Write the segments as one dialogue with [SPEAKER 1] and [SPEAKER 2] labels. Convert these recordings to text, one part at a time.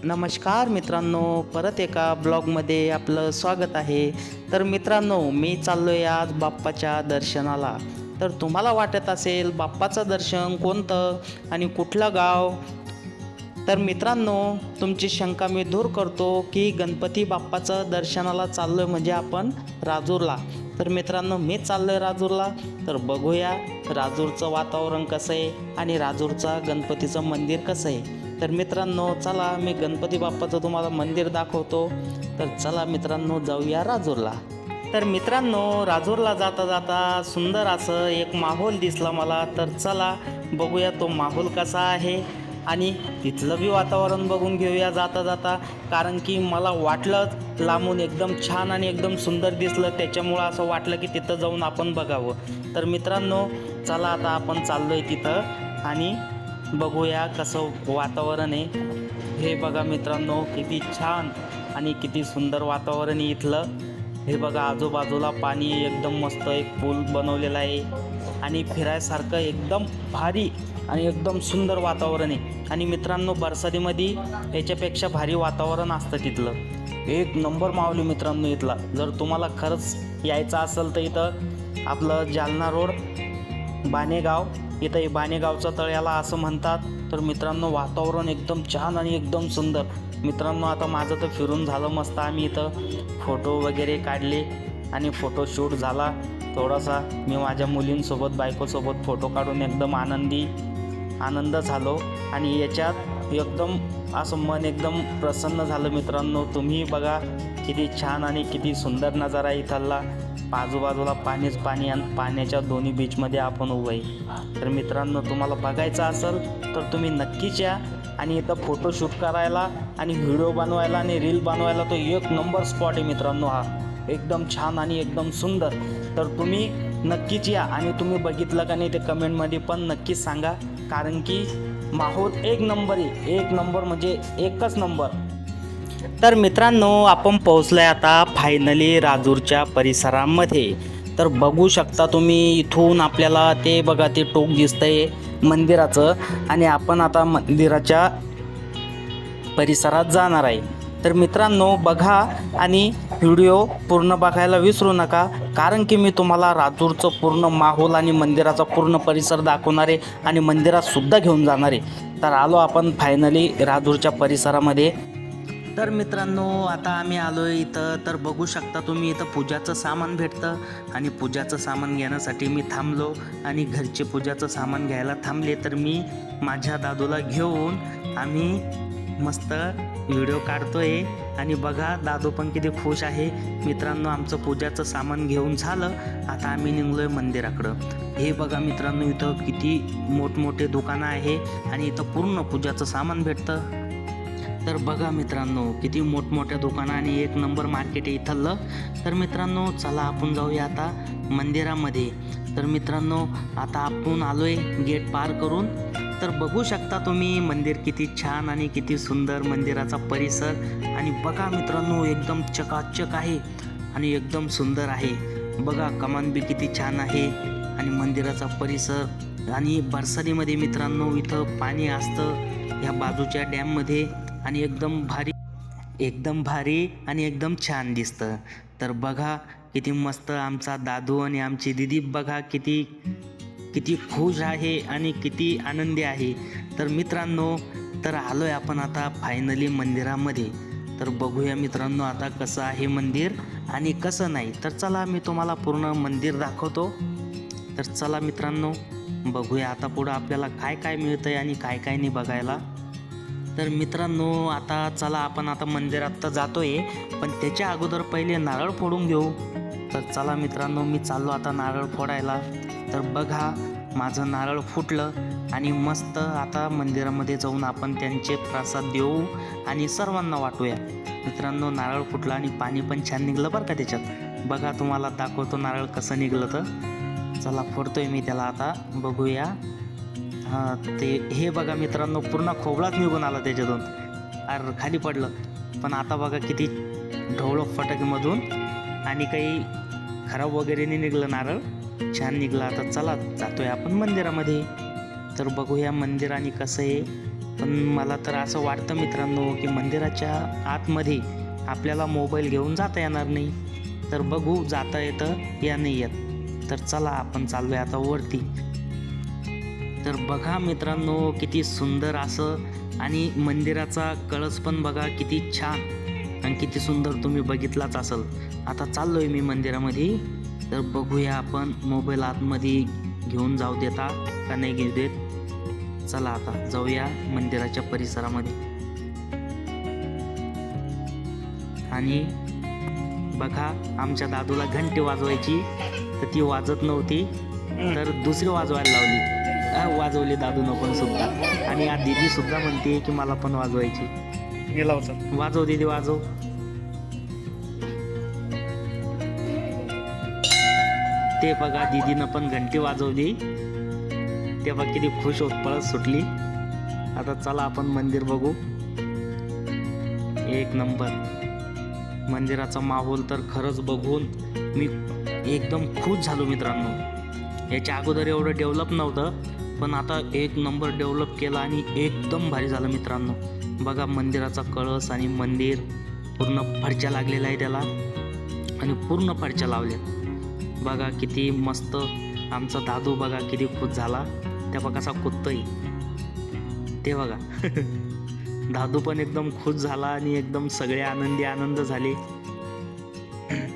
[SPEAKER 1] नमस्कार मित्रांनो, परत एका ब्लॉगमध्ये आपलं स्वागत आहे. तर मित्रांनो, मी चाललो आहे आज बाप्पाच्या दर्शनाला. तर तुम्हाला वाटत असेल बाप्पाचं दर्शन कोणतं आणि कुठलं गाव. तर मित्रांनो, तुमची शंका मी दूर करतो की गणपती बाप्पाचं दर्शनाला चाललो आहे म्हणजे आपण राजूरला. तर मित्रांनो, मी चाललो आहे राजूरला. तर बघूया राजूरचं वातावरण कसं आहे आणि राजूरचा गणपतीचं मंदिर कसं आहे. तर मित्रांनो, चला मी गणपती बाप्पाचं तुम्हाला मंदिर दाखवतो. तर चला मित्रांनो, जाऊया राजूरला. तर मित्रांनो, राजूरला जाता जाता सुंदर असं एक माहोल दिसला मला. तर चला बघूया तो माहोल कसा आहे आणि तिथलं बी वातावरण बघून घेऊया जाता जाता. कारण की मला वाटलं लांबून एकदम छान आणि एकदम सुंदर दिसलं, त्याच्यामुळं असं वाटलं की तिथं जाऊन आपण बघावं. तर मित्रांनो, चला आता आपण चाललो आहे तिथं आणि बघूया कसं वातावरण आहे. हे बघा मित्रांनो, किती छान आणि किती सुंदर वातावरण आहे इथलं. हे बघा आजूबाजूला पाणी एकदम मस्त एक पूल बनवलेला आहे आणि फिरायसारखं एकदम भारी आणि एकदम सुंदर वातावरण आहे. आणि मित्रांनो, बरसातीमध्ये याच्यापेक्षा भारी वातावरण असतं तिथलं. एक नंबर मावली मित्रांनो इथला. जर तुम्हाला खरंच यायचं असेल तर इथं आपलं जालना रोड बाणेगाव, इथं हे बाणेगावचा तळ याला असं म्हणतात. तर मित्रांनो, वातावरण एकदम छान आणि एकदम सुंदर. मित्रांनो, आता माझं तर फिरून झालं मस्त. आम्ही इथं फोटो वगैरे काढले आणि फोटोशूट झाला थोडासा. मी माझ्या मुलींसोबत बायकोसोबत फोटो काढून एकदम आनंद झालो आणि याच्यात एकदम असं मन एकदम प्रसन्न झालं. मित्रांनो, तुम्ही बघा किती छान आणि किती सुंदर नजारा आहे इथला. आजूबाजूला पाणीच पाणी आणि पाण्याच्या दोन्ही बीचमध्ये आपण उभं आहे. तर मित्रांनो, तुम्हाला बघायचं असेल तर तुम्ही नक्कीच या आणि इथं फोटोशूट करायला आणि व्हिडिओ बनवायला आणि रील बनवायला तो एक नंबर स्पॉट आहे मित्रांनो. हा एकदम छान आणि एकदम सुंदर. तर तुम्ही नक्कीच या आणि तुम्ही बघितलं का नाही ते कमेंटमध्ये पण नक्कीच सांगा. कारण की माहोल एक नंबर आहे, एक नंबर म्हणजे एकच नंबर. तर मित्रांनो, आपण पोहोचलोय आता फायनली राजूरच्या परिसरामध्ये. तर बघू शकता तुम्ही इथून आपल्याला ते बघा ते टोक दिसतंय मंदिराचं आणि आपण आता मंदिराच्या परिसरात जाणार आहे. तर मित्रांनो, बघा आणि व्हिडिओ पूर्ण बघायला विसरू नका. कारण की मी तुम्हाला राजूरचं पूर्ण माहोल आणि मंदिराचा पूर्ण परिसर दाखवणार आहे आणि मंदिरात सुद्धा घेऊन जाणार आहे. तर आलो आपण फायनली राजूरच्या परिसरामध्ये. तर मित्रांनो, आता आम्ही आलो आहे इथं. तर बघू शकता तुम्ही इथं पूजाचं सामान भेटतं आणि पूजाचं सामान घेण्यासाठी मी थांबलो आणि घरचे पूजाचं सामान घ्यायला थांबले. तर मी माझ्या दादूला घेऊन आम्ही मस्त व्हिडिओ काढतोय आणि बघा दादू पण किती खुश आहे. मित्रांनो, आमचं पूजाचं सामान घेऊन झालं. आता आम्ही निघलोय मंदिराकडं. हे बघा मित्रांनो, इथं किती मोठमोठे दुकानं आहे आणि इथं पूर्ण पूजाचं सामान भेटतं. तर बघा मित्रांनो, किती मोठमोठ्या दुकानं आणि एक नंबर मार्केट आहे इथलं. तर मित्रांनो, चला आपण जाऊया आता मंदिरामध्ये. तर मित्रांनो, आता आपण आलो आहे गेट पार करून. तर बघू शकता तुम्ही मंदिर किती छान आणि किती सुंदर मंदिराचा परिसर. आणि बघा मित्रांनो, एकदम चकाचक आहे आणि एकदम सुंदर आहे. बघा कमान बी किती छान आहे आणि मंदिराचा परिसर. आणि बरसातीमध्ये मित्रांनो इथं पाणी असतं ह्या बाजूच्या डॅममध्ये आणि एकदम भारी आणि एकदम छान दिसतं. तर बघा किती मस्त आमचा दादू आणि आमची दीदी बघा किती खुश आहे आणि किती आनंदी आहे. तर मित्रांनो, तर आलो आहे आपण आता फायनली मंदिरामध्ये. तर बघूया मित्रांनो आता कसं आहे मंदिर आणि कसं नाही. तर चला मी तुम्हाला पूर्ण मंदिर दाखवतो. तर चला मित्रांनो, बघूया आता पुढं आपल्याला काय काय मिळतं आहे आणि काय काय नाही बघायला. तर मित्रांनो, आता चला आपण आता मंदिरात तर जातोय, पण त्याच्या अगोदर पहिले नारळ फोडून घेऊ. तर चला मित्रांनो, मी चाललो आता नारळ फोडायला. तर बघा माझं नारळ फुटलं आणि मस्त आता मंदिरामध्ये जाऊन आपण त्यांचे प्रसाद देऊ आणि सर्वांना वाटूया. मित्रांनो, नारळ फुटलं आणि पाणी पण छान निघलं बरं का त्याच्यात. बघा तुम्हाला दाखवतो नारळ कसं निघलं. तर चला फोडतोय मी त्याला आता, बघूया. ते हे बघा मित्रांनो, पूर्ण खोबळाच निघून आला त्याच्यातून. खाली पडलं. पण आता बघा किती ढवळं फटाकेमधून आणि काही खराब वगैरे नाही निघलं, नारळ छान निघला. आता चला जातोय आपण मंदिरामध्ये. तर बघूया मंदिर आणि कसं आहे पण मला तर असं वाटतं मित्रांनो की मंदिराच्या आतमध्ये आपल्याला मोबाईल घेऊन जाता येणार नाही. तर बघू जाता येतं या नाही येत. तर चला आपण चाललोय आता वरती. तर बघा मित्रांनो किती सुंदर असं, आणि मंदिराचा कळस पण बघा किती छान आणि किती सुंदर, तुम्ही बघितलाच असेल. आता चाललोय मी मंदिरामध्ये. तर बघूया आपण मोबाईल आतमध्ये घेऊन जाऊ देता का नाही घेऊ देत. चला आता जाऊया मंदिराच्या परिसरामध्ये. आणि बघा आमच्या दादूला घंटी वाजवायची तर ती वाजत नव्हती, तर दुसरी वाजवायला लावली. वाजवली दादूनं पण सुद्धा. आणि या दीदी सुद्धा म्हणते की मला पण वाजवायची. वाजव दीदी वाजव. ते बघा दीदीनं पण घंटी वाजवली. ते बघ किती खुश होत पळत सुटली. आता चला आपण मंदिर बघू. एक नंबर मंदिराचा माहोल तर खरंच बघून मी एकदम खुश झालो मित्रांनो. याच्या अगोदर एवढं डेव्हलप नव्हतं, पण आता एक नंबर डेव्हलप केलं आणि एकदम भारी झालं मित्रांनो. बघा मंदिराचा कळस आणि मंदिर पूर्ण फडच्या लागलेला आहे त्याला, आणि पूर्ण फडच्या लावल्या. बघा किती मस्त. आमचा दादू बघा किती खुश झाला. त्या बघा कसा कुत्तोय ते बघा. दादू पण एकदम खुश झाला आणि एकदम सगळे आनंद झाले.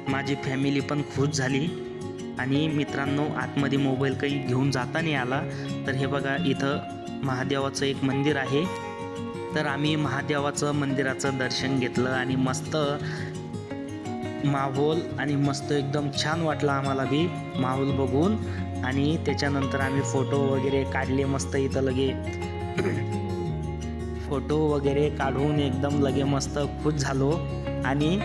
[SPEAKER 1] माझी फॅमिली पण खुश झाली. आणि मित्रांनो आतमध्ये मोबाईल काही घेऊन जाता नाही आला. तर हे बघा इथं महादेवाचं एक मंदिर आहे. तर आम्ही महादेवाचं मंदिराचं दर्शन घेतलं आणि मस्त माहोल आणि मस्त एकदम छान वाटलं आम्हाला बी माहोल बघून. आणि त्याच्यानंतर आम्ही फोटो वगैरे काढले मस्त इथं लगे. फोटो वगैरे काढून एकदम लगे मस्त खुश झालो. आणि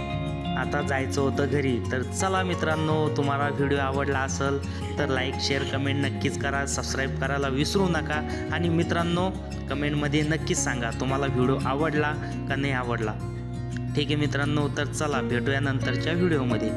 [SPEAKER 1] आता जायचं होतं घरी. तर चला मित्रांनो, तुम्हाला व्हिडिओ आवडला असेल तर लाईक शेअर कमेंट नक्कीच करा. सबस्क्राईब करायला विसरू नका. आणि मित्रांनो कमेंटमध्ये नक्कीच सांगा तुम्हाला व्हिडिओ आवडला का नाही आवडला. ठीक आहे मित्रांनो, तर चला भेटूया नंतरच्या व्हिडिओमध्ये.